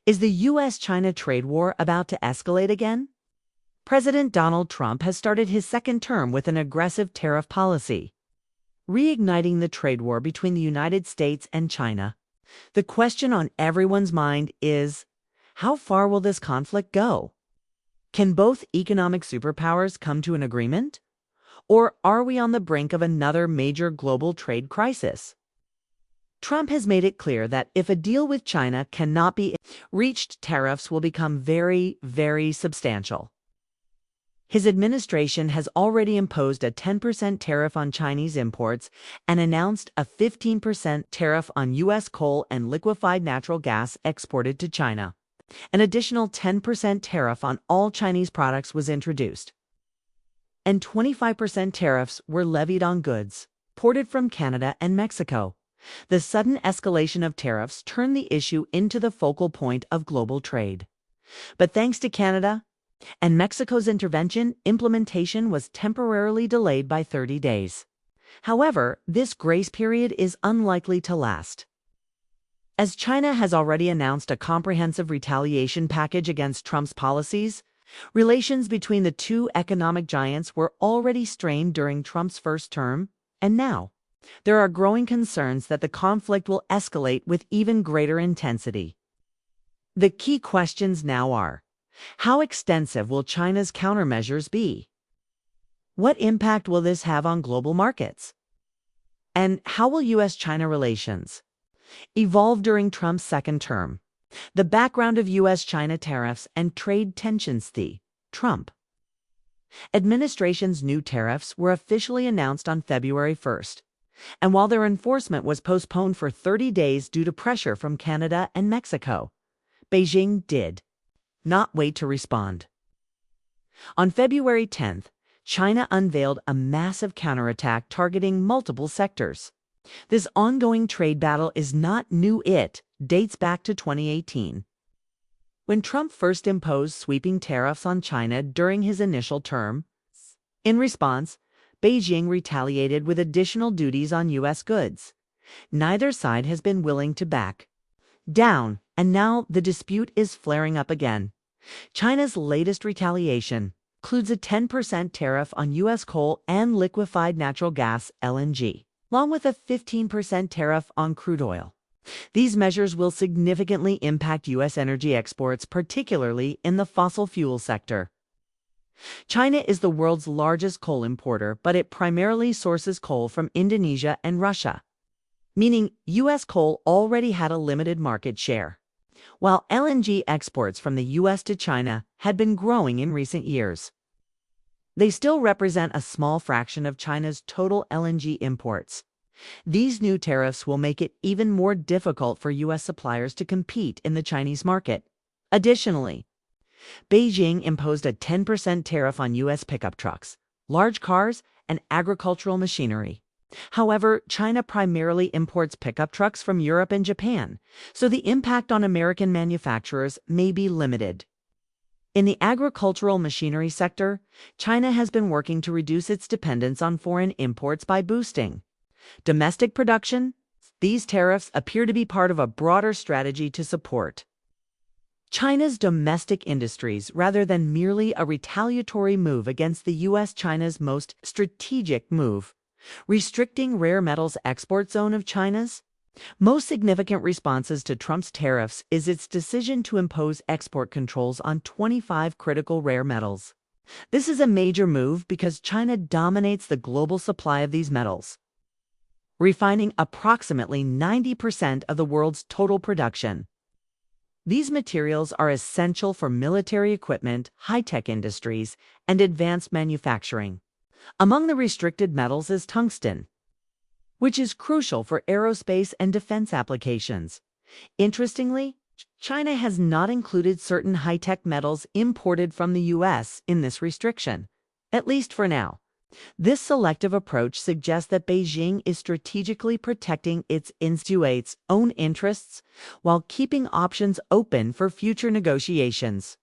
Is the U.S.-China trade war about to escalate again? President Donald Trump has started his second term with an aggressive tariff policy, reigniting the trade war between the United States and China. The question on everyone's mind is, how far will this conflict go? Can both economic superpowers come to an agreement? Or are we on the brink of another major global trade crisis? Trump has made it clear that if a deal with China cannot be reached, tariffs will become very, very substantial. His administration has already imposed a 10% tariff on Chinese imports and announced a 15% tariff on U.S. coal and liquefied natural gas exported to China. An additional 10% tariff on all Chinese products was introduced, and 25% tariffs were levied on goods imported from Canada and Mexico. The sudden escalation of tariffs turned the issue into the focal point of global trade. But thanks to Canada and Mexico's intervention, implementation was temporarily delayed by 30 days. However, this grace period is unlikely to last, as China has already announced a comprehensive retaliation package against Trump's policies. Relations between the two economic giants were already strained during Trump's first term, and now there are growing concerns that the conflict will escalate with even greater intensity. The key questions now are: how extensive will China's countermeasures be? What impact will this have on global markets? And how will U.S.-China relations evolve during Trump's second term? The background of U.S.-China tariffs and trade tensions. The Trump administration's new tariffs were officially announced on February 1st, and while their enforcement was postponed for 30 days due to pressure from Canada and Mexico, Beijing did not wait to respond. On February 10th, China unveiled a massive counterattack targeting multiple sectors. This ongoing trade battle is not new. It dates back to 2018, when Trump first imposed sweeping tariffs on China during his initial term. In response, Beijing retaliated with additional duties on U.S. goods. Neither side has been willing to back down, and now the dispute is flaring up again. China's latest retaliation includes a 10% tariff on U.S. coal and liquefied natural gas (LNG), along with a 15% tariff on crude oil. These measures will significantly impact U.S. energy exports, particularly in the fossil fuel sector. China is the world's largest coal importer, but it primarily sources coal from Indonesia and Russia, meaning U.S. coal already had a limited market share, while LNG exports from the U.S. to China had been growing in recent years. They still represent a small fraction of China's total LNG imports. These new tariffs will make it even more difficult for U.S. suppliers to compete in the Chinese market. Additionally, Beijing imposed a 10% tariff on U.S. pickup trucks, large cars, and agricultural machinery. However, China primarily imports pickup trucks from Europe and Japan, so the impact on American manufacturers may be limited. In the agricultural machinery sector, China has been working to reduce its dependence on foreign imports by boosting domestic production. These tariffs appear to be part of a broader strategy to support China's domestic industries rather than merely a retaliatory move against the U.S.-China's most strategic move, restricting rare metals export zone of China's most significant responses to Trump's tariffs is its decision to impose export controls on 25 critical rare metals. This is a major move because China dominates the global supply of these metals, refining approximately 90% of the world's total production. These materials are essential for military equipment, high-tech industries, and advanced manufacturing. Among the restricted metals is tungsten, which is crucial for aerospace and defense applications. Interestingly, China has not included certain high-tech metals imported from the U.S. in this restriction, at least for now. This selective approach suggests that Beijing is strategically protecting its own interests while keeping options open for future negotiations.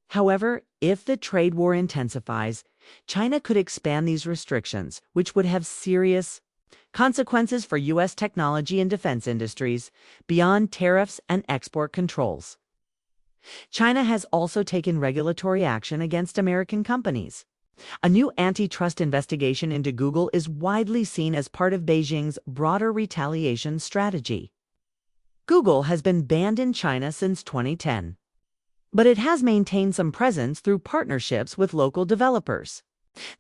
However, if the trade war intensifies, China could expand these restrictions, which would have serious consequences for U.S. technology and defense industries beyond tariffs and export controls. China has also taken regulatory action against American companies. A new antitrust investigation into Google is widely seen as part of Beijing's broader retaliation strategy. Google has been banned in China since 2010, but it has maintained some presence through partnerships with local developers.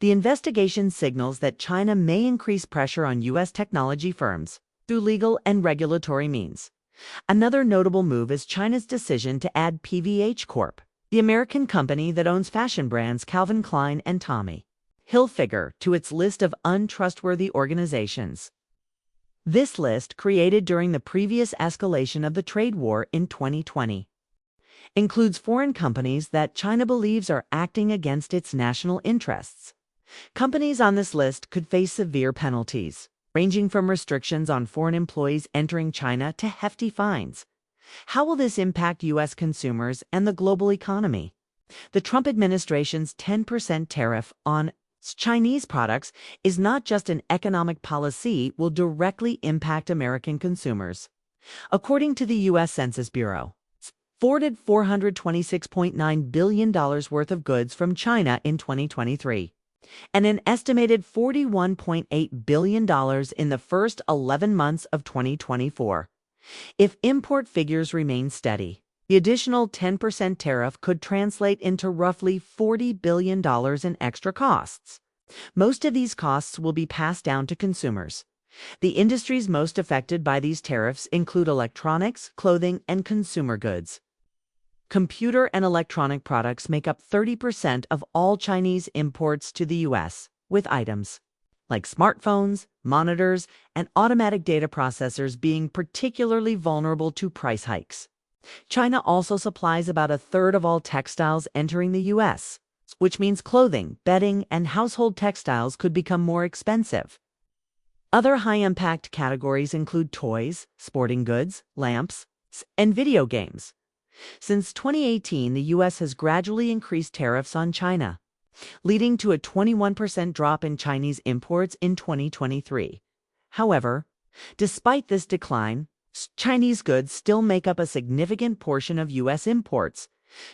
The investigation signals that China may increase pressure on U.S. technology firms through legal and regulatory means. Another notable move is China's decision to add PVH Corp, the American company that owns fashion brands Calvin Klein and Tommy Hilfiger, to its list of untrustworthy organizations. This list, created during the previous escalation of the trade war in 2020, includes foreign companies that China believes are acting against its national interests. Companies on this list could face severe penalties, ranging from restrictions on foreign employees entering China to hefty fines. How will this impact U.S. consumers and the global economy? The Trump administration's 10% tariff on Chinese products is not just an economic policy, will directly impact American consumers. According to the U.S. Census Bureau, exported $426.9 billion worth of goods from China in 2023, and an estimated $41.8 billion in the first 11 months of 2024. If import figures remain steady, the additional 10% tariff could translate into roughly $40 billion in extra costs. Most of these costs will be passed down to consumers. The industries most affected by these tariffs include electronics, clothing, and consumer goods. Computer and electronic products make up 30% of all Chinese imports to the U.S., with items like smartphones, monitors, and automatic data processors being particularly vulnerable to price hikes. China also supplies about a third of all textiles entering the U.S., which means clothing, bedding, and household textiles could become more expensive. Other high-impact categories include toys, sporting goods, lamps, and video games. Since 2018, the U.S. has gradually increased tariffs on China, leading to a 21% drop in Chinese imports in 2023. However, despite this decline, Chinese goods still make up a significant portion of U.S. imports.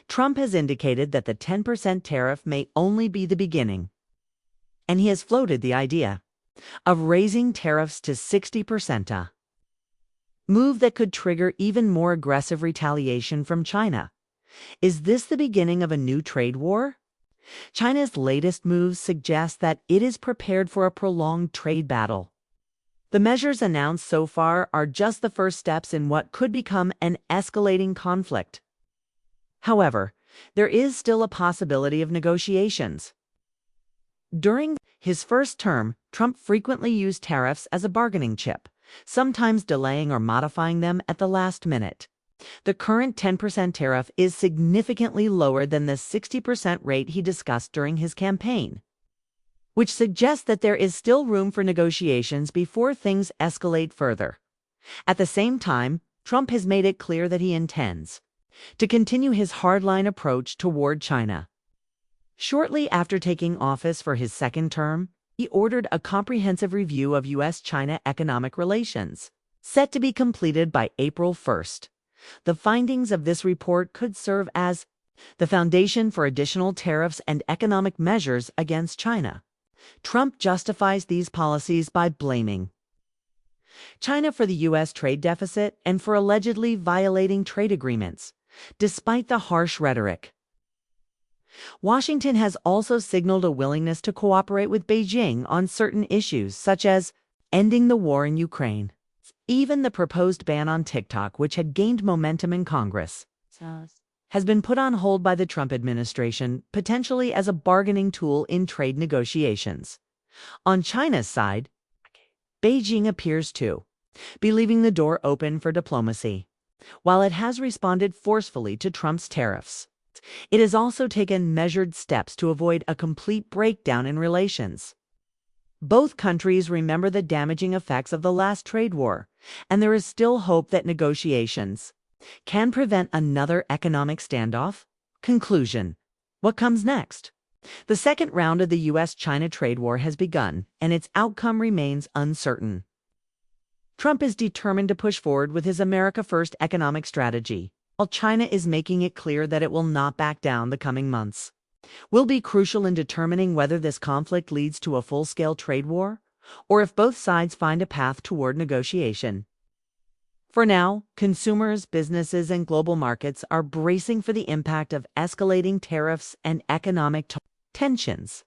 Trump has indicated that the 10% tariff may only be the beginning, and he has floated the idea of raising tariffs to 60%, a move that could trigger even more aggressive retaliation from China. Is this the beginning of a new trade war? China's latest moves suggest that it is prepared for a prolonged trade battle. The measures announced so far are just the first steps in what could become an escalating conflict. However, there is still a possibility of negotiations. During his first term, Trump frequently used tariffs as a bargaining chip, sometimes delaying or modifying them at the last minute. The current 10% tariff is significantly lower than the 60% rate he discussed during his campaign, which suggests that there is still room for negotiations before things escalate further. At the same time, Trump has made it clear that he intends to continue his hardline approach toward China. Shortly after taking office for his second term, he ordered a comprehensive review of U.S.-China economic relations, set to be completed by April 1st. The findings of this report could serve as the foundation for additional tariffs and economic measures against China. Trump justifies these policies by blaming China for the U.S. trade deficit and for allegedly violating trade agreements, despite the harsh rhetoric. Washington has also signaled a willingness to cooperate with Beijing on certain issues, such as ending the war in Ukraine. Even the proposed ban on TikTok, which had gained momentum in Congress, has been put on hold by the Trump administration, potentially as a bargaining tool in trade negotiations. On China's side, Beijing appears to be leaving the door open for diplomacy. While it has responded forcefully to Trump's tariffs, it has also taken measured steps to avoid a complete breakdown in relations. Both countries remember the damaging effects of the last trade war, and there is still hope that negotiations can prevent another economic standoff. Conclusion: what comes next? The second round of the U.S.-China trade war has begun, and its outcome remains uncertain. Trump is determined to push forward with his America First economic strategy, while China is making it clear that it will not back down the coming months, will be crucial in determining whether this conflict leads to a full-scale trade war or if both sides find a path toward negotiation. For now, consumers, businesses, and global markets are bracing for the impact of escalating tariffs and economic tensions.